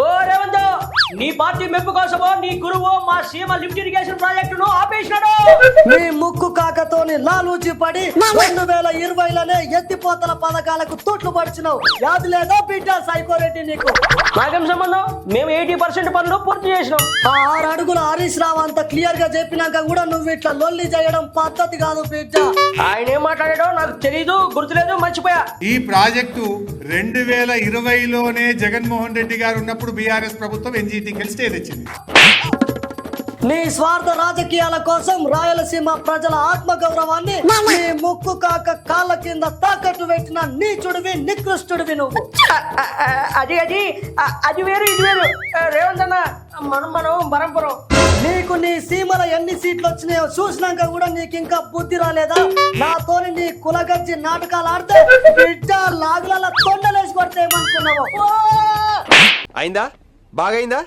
ఓ రేవంత్, నీ పార్టీ మెప్పు కోసమో నీ గురువు మా సీమ లిఫ్ట్ ఇరిగేషన్ ప్రాజెక్టును ఆపేసినాడు. నీ ముక్కు కాకతోని లాలూచి పడి 2020లోనే ఎత్తిపోతల పథకాలకు తోట్లు పడిచినావు. యాది లేదా బిడ్డ సైకోరెడ్డి నీకు? నాకేం సంబంధం? మేము 80% పనులు పూర్తి చేసినాం. ఆ 6 అడుగుల హరీష్ రావు అంత క్లియర్ గా చెప్పినాక కూడా నువ్వు ఇట్లా లొల్లి చేయడం పద్ధతి కాదు బిడ్డ. ఆయన ఏం మాట్లాడాడో నాకు తెలీదు, గుర్తులేదు, మర్చిపోయా. ఈ ప్రాజెక్టు 2020లోనే జగన్మోహన్ రెడ్డి గారు ఉన్నప్పుడు బీఆర్ఎస్ ప్రభుత్వం ఎన్జీటీకి స్టే తెచ్చింది. నీ స్వార్థ రాజకీయాల కోసం రాయలసీమ ప్రజల ఆత్మ గౌరవాన్ని నీ ముక్కు కాక కాళ్ళ కింద తాకట్టు పెట్టిన నీచుడివి, నికృష్టుడివి నువ్వు. అది వేరు, ఇది వేరు. రేవంత్ అన్న, మనం పరంపరం. నీకు నీ సీమల ఎన్ని సీట్లు వచ్చినాయో చూసినాక కూడా నీకు ఇంకా బుద్ధి రాలేదా? నాతోని నీ కులగజ్జి నాటకాలు ఆడితే బిడ్డ లాగుల తొండలేసి కొడితే ఏమనుకున్నావు? అయిందా? బాగైందా?